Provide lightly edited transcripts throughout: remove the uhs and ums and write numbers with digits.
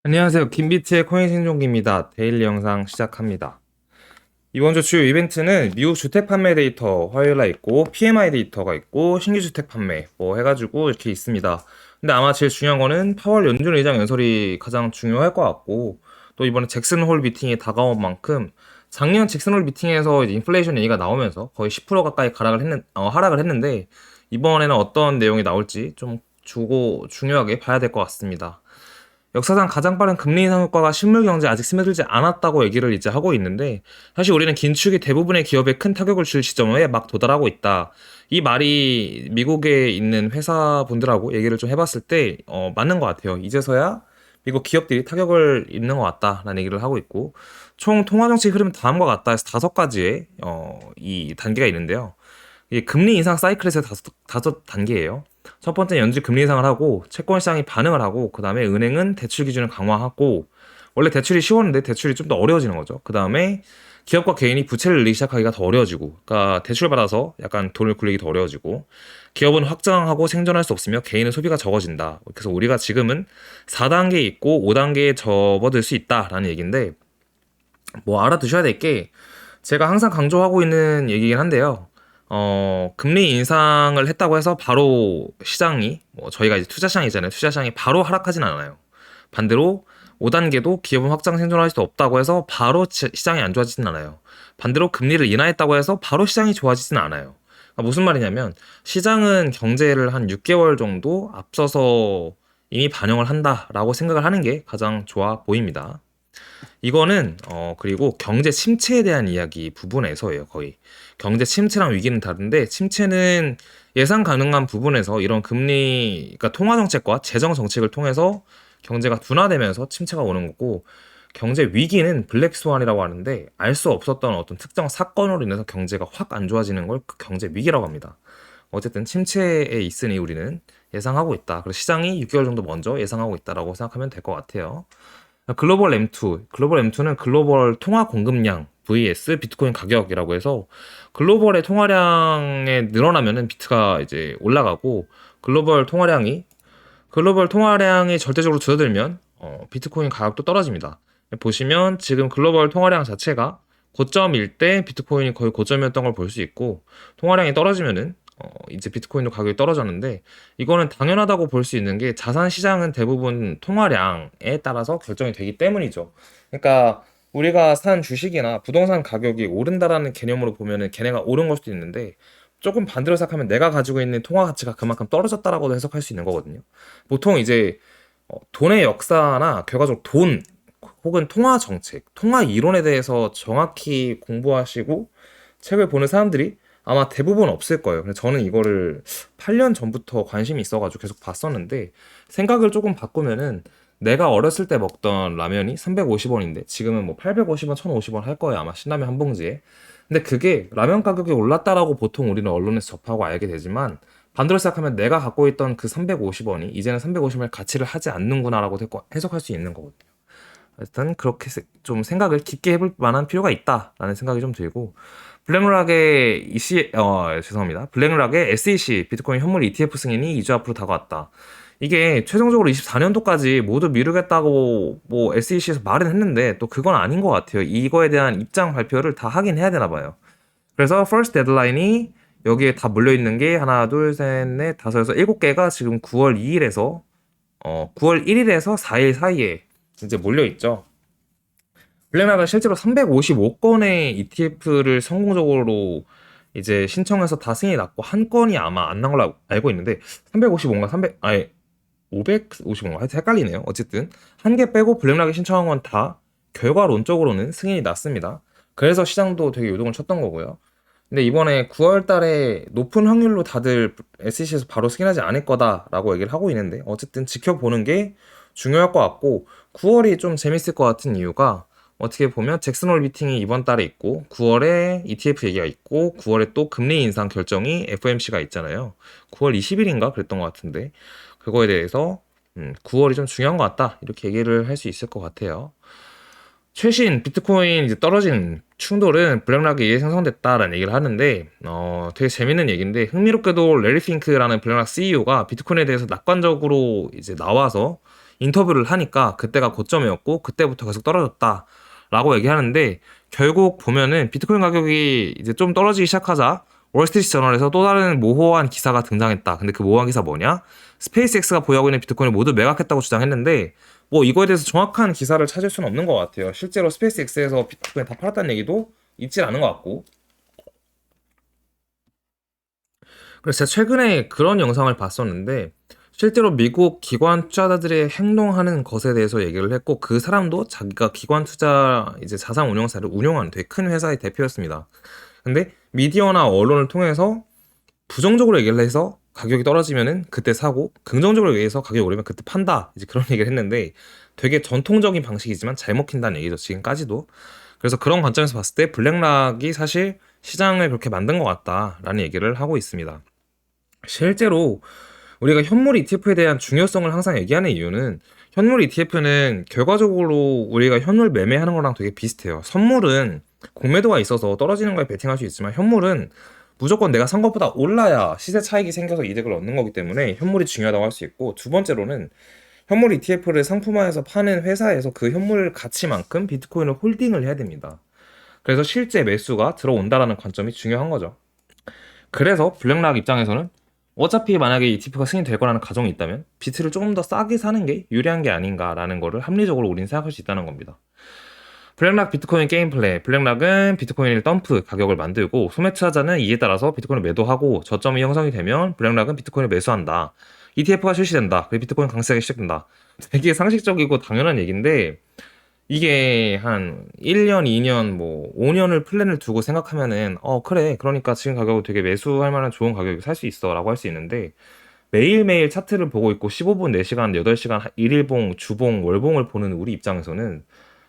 안녕하세요. 김비트의 코인 생존기입니다. 데일리 영상 시작합니다. 이번 주 주요 이벤트는 미국 주택 판매 데이터 화요일날 있고 PMI 데이터가 있고 신규 주택 판매 뭐 해가지고 이렇게 있습니다. 근데 아마 제일 중요한 거는 파월 연준 의장 연설이 가장 중요할 것 같고 또 이번에 잭슨 홀 미팅이 다가온 만큼 작년 잭슨 홀 미팅에서 이제 인플레이션 얘기가 나오면서 거의 10% 가까이 하락을 했는데 이번에는 어떤 내용이 나올지 좀 중요하게 봐야 될 것 같습니다. 역사상 가장 빠른 금리 인상 효과가 실물 경제에 아직 스며들지 않았다고 얘기를 이제 하고 있는데, 사실 우리는 긴축이 대부분의 기업에 큰 타격을 줄 시점에 막 도달하고 있다. 이 말이 미국에 있는 회사분들하고 얘기를 좀 해봤을 때 맞는 것 같아요. 이제서야 미국 기업들이 타격을 입는 것 같다라는 얘기를 하고 있고, 총 통화정책 흐름 다음과 같다 해서 5가지의 이 단계가 있는데요. 이게 금리 인상 사이클에서 다섯 단계예요. 첫 번째 연준이 금리 인상을 하고 채권 시장이 반응을 하고, 그 다음에 은행은 대출 기준을 강화하고, 원래 대출이 쉬웠는데 대출이 좀 더 어려워지는 거죠. 그 다음에 기업과 개인이 부채를 늘리기 시작하기가 더 어려워지고, 그러니까 대출 받아서 약간 돈을 굴리기 더 어려워지고, 기업은 확장하고 생존할 수 없으며 개인은 소비가 적어진다. 그래서 우리가 지금은 4단계에 있고 5단계에 접어들 수 있다라는 얘기인데, 뭐 알아두셔야 될 게, 제가 항상 강조하고 있는 얘기긴 한데요. 금리 인상을 했다고 해서 바로 시장이, 뭐 저희가 이제 투자시장이잖아요. 투자시장이 바로 하락하진 않아요. 반대로 5단계도 기업은 확장 생존할 수 없다고 해서 바로 시장이 안 좋아지진 않아요. 반대로 금리를 인하했다고 해서 바로 시장이 좋아지진 않아요. 그러니까 무슨 말이냐면, 시장은 경제를 한 6개월 정도 앞서서 이미 반영을 한다라고 생각을 하는 게 가장 좋아 보입니다. 이거는 그리고 경제 침체에 대한 이야기 부분에서예요. 거의 경제 침체랑 위기는 다른데, 침체는 예상 가능한 부분에서 이런 금리, 그러니까 통화 정책과 재정 정책을 통해서 경제가 둔화되면서 침체가 오는 거고, 경제 위기는 블랙 스완이라고 하는데, 알 수 없었던 어떤 특정 사건으로 인해서 경제가 확 안 좋아지는 걸 그 경제 위기라고 합니다. 어쨌든 침체에 있으니 우리는 예상하고 있다. 그래서 시장이 6개월 정도 먼저 예상하고 있다라고 생각하면 될 것 같아요. 글로벌 M2, 글로벌 M2는 글로벌 통화 공급량 vs 비트코인 가격이라고 해서, 글로벌의 통화량에 늘어나면은 비트가 이제 올라가고, 글로벌 통화량이 글로벌 통화량이 절대적으로 줄어들면 비트코인 가격도 떨어집니다. 보시면 지금 글로벌 통화량 자체가 고점일 때 비트코인이 거의 고점이었던 걸 볼 수 있고, 통화량이 떨어지면은 이제 비트코인도 가격이 떨어졌는데, 이거는 당연하다고 볼 수 있는 게, 자산 시장은 대부분 통화량에 따라서 결정이 되기 때문이죠. 그러니까 우리가 산 주식이나 부동산 가격이 오른다라는 개념으로 보면은 걔네가 오른 걸 수도 있는데, 조금 반대로 생각하면 내가 가지고 있는 통화 가치가 그만큼 떨어졌다라고도 해석할 수 있는 거거든요. 보통 이제 돈의 역사나 결과적으로 돈 혹은 통화 정책, 통화 이론에 대해서 정확히 공부하시고 책을 보는 사람들이 아마 대부분 없을 거예요. 그래서 저는 이거를 8년 전부터 관심이 있어가지고 계속 봤었는데, 생각을 조금 바꾸면은, 내가 어렸을 때 먹던 라면이 350원인데 지금은 뭐 850원, 1050원 할 거예요. 아마 신라면 한 봉지에. 근데 그게 라면 가격이 올랐다라고 보통 우리는 언론에서 접하고 알게 되지만, 반대로 생각하면 내가 갖고 있던 그 350원이 이제는 350원의 가치를 하지 않는구나라고 해석할 수 있는 거거든요. 일단 그렇게 좀 생각을 깊게 해볼 만한 필요가 있다라는 생각이 좀 들고, 블랙락의 죄송합니다. 블랙락의 SEC 비트코인 현물 ETF 승인이 2주 앞으로 다가왔다. 이게 최종적으로 24년도까지 모두 미루겠다고 뭐 SEC에서 말은 했는데, 또 그건 아닌 것 같아요. 이거에 대한 입장 발표를 다 하긴 해야 되나 봐요. 그래서 first 데드라인이 여기에 다 몰려 있는 게 하나, 둘, 셋, 넷, 다섯, 여섯, 7개가 지금 9월 2일에서 9월 1일에서 4일 사이에 이제 몰려 있죠. 블랙락은 실제로 355건의 ETF를 성공적으로 이제 신청해서 다 승인이 났고, 한 건이 아마 안 난 걸로 알고 있는데, 355인가 300, 아니 555인가 하여튼 헷갈리네요. 어쨌든 한 개 빼고 블랙락이 신청한 건 다 결과론적으로는 승인이 났습니다. 그래서 시장도 되게 요동을 쳤던 거고요. 근데 이번에 9월 달에 높은 확률로 다들 SEC에서 바로 승인하지 않을 거다라고 얘기를 하고 있는데, 어쨌든 지켜보는 게 중요할 것 같고, 9월이 좀 재밌을 것 같은 이유가, 어떻게 보면 잭슨홀 미팅이 이번 달에 있고, 9월에 ETF 얘기가 있고, 9월에 또 금리 인상 결정이 FOMC가 있잖아요. 9월 20일인가 그랬던 것 같은데, 그거에 대해서 9월이 좀 중요한 것 같다, 이렇게 얘기를 할 수 있을 것 같아요. 최신 비트코인 이제 떨어진 충돌은 블랙락에 의해 생성됐다라는 얘기를 하는데, 되게 재밌는 얘기인데, 흥미롭게도 레리 핑크라는 블랙락 CEO가 비트코인에 대해서 낙관적으로 이제 나와서 인터뷰를 하니까 그때가 고점이었고 그때부터 계속 떨어졌다 라고 얘기하는데, 결국 보면은 비트코인 가격이 이제 좀 떨어지기 시작하자 월스트리트 저널에서 또 다른 모호한 기사가 등장했다. 근데 그 모호한 기사 뭐냐? 스페이스X가 보유하고 있는 비트코인을 모두 매각했다고 주장했는데, 뭐 이거에 대해서 정확한 기사를 찾을 수는 없는 것 같아요. 실제로 스페이스X에서 비트코인 다 팔았다는 얘기도 있질 않은 것 같고. 그래서 제가 최근에 그런 영상을 봤었는데, 실제로 미국 기관 투자자들의 행동하는 것에 대해서 얘기를 했고, 그 사람도 자기가 기관 투자 이제 자산 운용사를 운영하는 되게 큰 회사의 대표였습니다. 근데 미디어나 언론을 통해서 부정적으로 얘기를 해서 가격이 떨어지면은 그때 사고, 긍정적으로 얘기해서 가격이 오르면 그때 판다, 이제 그런 얘기를 했는데, 되게 전통적인 방식이지만 잘 먹힌다는 얘기죠, 지금까지도. 그래서 그런 관점에서 봤을 때 블랙락이 사실 시장을 그렇게 만든 것 같다라는 얘기를 하고 있습니다. 실제로 우리가 현물 ETF에 대한 중요성을 항상 얘기하는 이유는, 현물 ETF는 결과적으로 우리가 현물 매매하는 거랑 되게 비슷해요. 선물은 공매도가 있어서 떨어지는 거에 베팅할 수 있지만, 현물은 무조건 내가 산 것보다 올라야 시세 차익이 생겨서 이득을 얻는 거기 때문에 현물이 중요하다고 할 수 있고, 두 번째로는 현물 ETF를 상품화해서 파는 회사에서 그 현물 가치만큼 비트코인을 홀딩을 해야 됩니다. 그래서 실제 매수가 들어온다라는 관점이 중요한 거죠. 그래서 블랙락 입장에서는 어차피 만약에 ETF가 승인될 거라는 가정이 있다면 비트를 조금 더 싸게 사는 게 유리한 게 아닌가라는 거를 합리적으로 우리는 생각할 수 있다는 겁니다. 블랙락 비트코인 게임 플레이. 블랙락은 비트코인을 덤프 가격을 만들고, 소매 투자자는 이에 따라서 비트코인을 매도하고, 저점이 형성이 되면 블랙락은 비트코인을 매수한다. ETF가 출시된다. 그리고 비트코인 강세가 시작된다. 되게 상식적이고 당연한 얘기인데, 이게 한 1년, 2년, 뭐 5년을 플랜을 두고 생각하면은 그래, 그러니까 지금 가격은 되게 매수할 만한 좋은 가격에 살 수 있어 라고 할 수 있는데, 매일매일 차트를 보고 있고 15분, 4시간, 8시간 일일봉, 주봉, 월봉을 보는 우리 입장에서는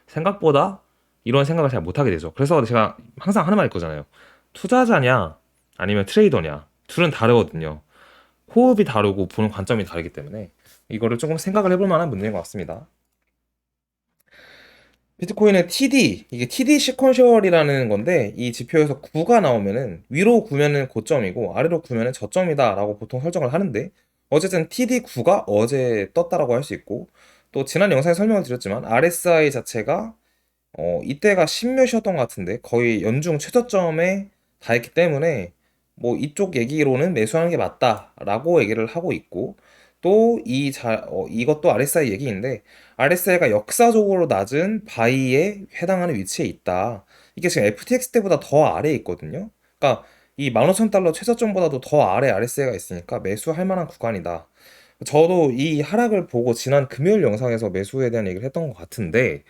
생각보다 이런 생각을 잘 못하게 되죠. 그래서 제가 항상 하는 말 있거든요. 투자자냐 아니면 트레이더냐, 둘은 다르거든요. 호흡이 다르고 보는 관점이 다르기 때문에 이거를 조금 생각을 해볼 만한 문제인 것 같습니다. 비트코인의 TD, 이게 TD 시퀀셜이라는 건데, 이 지표에서 9가 나오면은 위로 구면은 고점이고 아래로 구면은 저점이다라고 보통 설정을 하는데, 어쨌든 TD9가 어제 떴다라고 할 수 있고, 또 지난 영상에 설명을 드렸지만 RSI 자체가 이때가 10몇이었던 것 같은데 거의 연중 최저점에 닿았기 때문에, 뭐 이쪽 얘기로는 매수하는 게 맞다라고 얘기를 하고 있고, 또 이것도 RSI 얘기인데, RSI가 역사적으로 낮은 바이에 해당하는 위치에 있다. 이게 지금 FTX 때보다 더 아래에 있거든요. 그러니까 이 15,000달러 최저점보다도 더 아래 RSI가 있으니까 매수할 만한 구간이다. 저도 이 하락을 보고 지난 금요일 영상에서 매수에 대한 얘기를 했던 것 같은데,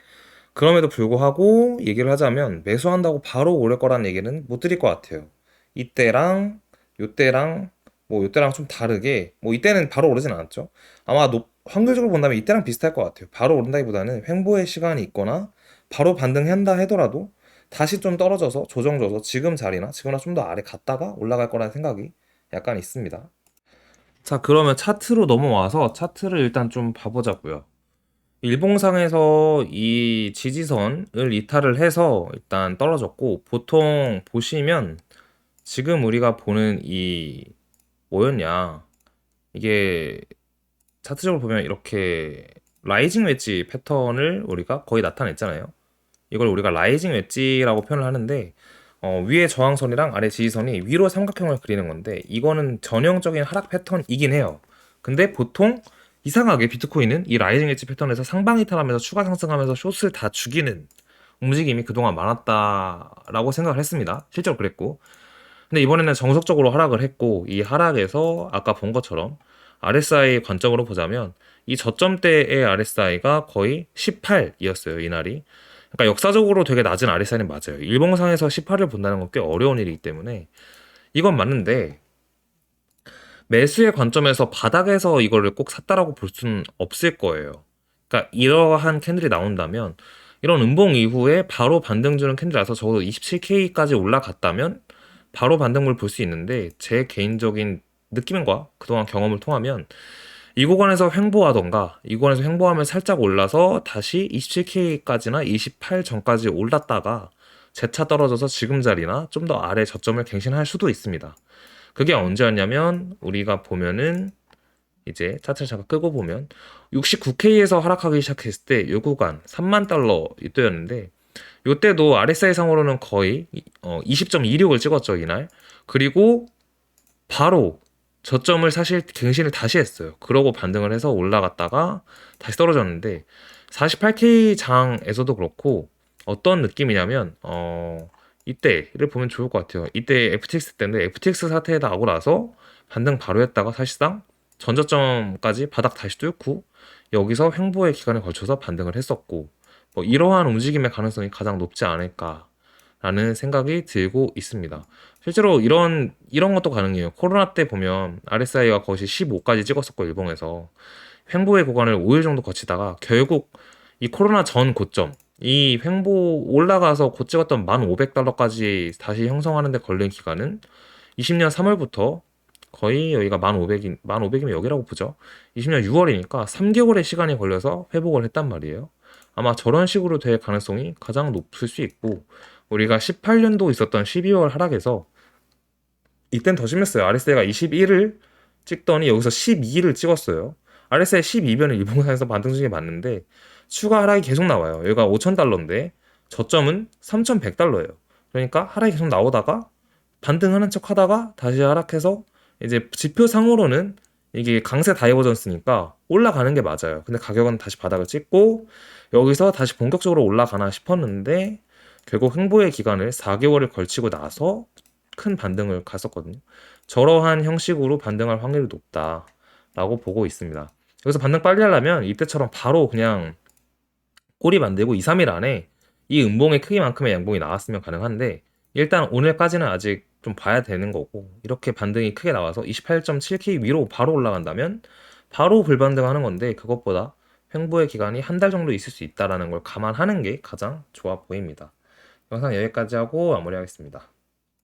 그럼에도 불구하고 얘기를 하자면 매수한다고 바로 오를 거란 얘기는 못 드릴 것 같아요. 이때랑 요때랑 뭐 요때랑 좀 다르게, 뭐 이때는 바로 오르진 않았죠. 아마 확률적으로 본다면 이때랑 비슷할 것 같아요. 바로 오른다기보다는 횡보의 시간이 있거나 바로 반등한다 하더라도 다시 좀 떨어져서 조정져서 지금 자리나 지금보다 좀 더 아래 갔다가 올라갈 거라는 생각이 약간 있습니다. 자, 그러면 차트로 넘어와서 차트를 일단 좀 봐보자고요. 일봉상에서 이 지지선을 이탈을 해서 일단 떨어졌고, 보통 보시면 지금 우리가 보는 이 뭐였냐, 이게 차트적으로 보면 이렇게 라이징 웨지 패턴을 우리가 거의 나타냈잖아요. 이걸 우리가 라이징 웨지라고 표현을 하는데, 위에 저항선이랑 아래 지지선이 위로 삼각형을 그리는 건데, 이거는 전형적인 하락 패턴이긴 해요. 근데 보통 이상하게 비트코인은 이 라이징 웨지 패턴에서 상방 이탈하면서 추가 상승하면서 숏을 다 죽이는 움직임이 그동안 많았다라고 생각을 했습니다. 실제로 그랬고, 근데 이번에는 정석적으로 하락을 했고, 이 하락에서 아까 본 것처럼 RSI 관점으로 보자면 이 저점대의 RSI가 거의 18이었어요, 이날이. 그러니까 역사적으로 되게 낮은 RSI는 맞아요. 일봉상에서 18을 본다는 건 꽤 어려운 일이기 때문에 이건 맞는데, 매수의 관점에서 바닥에서 이거를 꼭 샀다라고 볼 수는 없을 거예요. 그러니까 이러한 캔들이 나온다면, 이런 음봉 이후에 바로 반등 주는 캔들이라서 적어도 27K까지 올라갔다면 바로 반등을 볼 수 있는데, 제 개인적인 느낌과 그동안 경험을 통하면 이 구간에서 횡보하던가 이 구간에서 횡보하면 살짝 올라서 다시 27K까지나 28 전까지 올랐다가 재차 떨어져서 지금 자리나 좀 더 아래 저점을 갱신할 수도 있습니다. 그게 언제였냐면, 우리가 보면은 이제 차트를 잠깐 끄고 보면 69K에서 하락하기 시작했을 때 요 구간 3만 달러 이때였는데 요때도 RSI 상으로는 거의 20.26을 찍었죠 이날. 그리고 바로 저점을 사실 갱신을 다시 했어요. 그러고 반등을 해서 올라갔다가 다시 떨어졌는데 48K 장에서도 그렇고 어떤 느낌이냐면 이때를 보면 좋을 것 같아요. 이때 FTX 때인데 FTX 사태에 나고 나서 반등 바로 했다가 사실상 전저점까지 바닥 다시 뚫고 여기서 횡보의 기간에 걸쳐서 반등을 했었고 뭐 이러한 움직임의 가능성이 가장 높지 않을까라는 생각이 들고 있습니다. 실제로 이런 것도 가능해요. 코로나 때 보면 RSI가 거의 15까지 찍었었고 일본에서 횡보의 구간을 5일 정도 거치다가 결국 이 코로나 전 고점 이 횡보 올라가서 곧 찍었던 1,500달러까지 다시 형성하는 데 걸린 기간은 20년 3월부터 거의 여기가 1,500이면 여기라고 보죠. 20년 6월이니까 3개월의 시간이 걸려서 회복을 했단 말이에요. 아마 저런 식으로 될 가능성이 가장 높을 수 있고 우리가 18년도 있었던 12월 하락에서 이땐 더 심했어요. RSI가 21을 찍더니 여기서 12를 찍었어요. RSI 12변은 일본산에서 반등 중에 맞는데 추가 하락이 계속 나와요. 여기가 5,000달러인데 저점은 3,100달러예요. 그러니까 하락이 계속 나오다가 반등하는 척 하다가 다시 하락해서 이제 지표상으로는 이게 강세 다이버전스니까 올라가는 게 맞아요. 근데 가격은 다시 바닥을 찍고 여기서 다시 본격적으로 올라가나 싶었는데 결국 횡보의 기간을 4개월을 걸치고 나서 큰 반등을 갔었거든요. 저러한 형식으로 반등할 확률이 높다라고 보고 있습니다. 여기서 반등 빨리 하려면 이때처럼 바로 그냥 꼬리 만들고 2, 3일 안에 이 음봉의 크기만큼의 양봉이 나왔으면 가능한데 일단 오늘까지는 아직 좀 봐야 되는 거고 이렇게 반등이 크게 나와서 28.7K 위로 바로 올라간다면 바로 불반등하는 건데 그것보다 횡보의 기간이 한 달 정도 있을 수 있다는 걸 감안하는 게 가장 좋아 보입니다. 영상 여기까지 하고 마무리하겠습니다.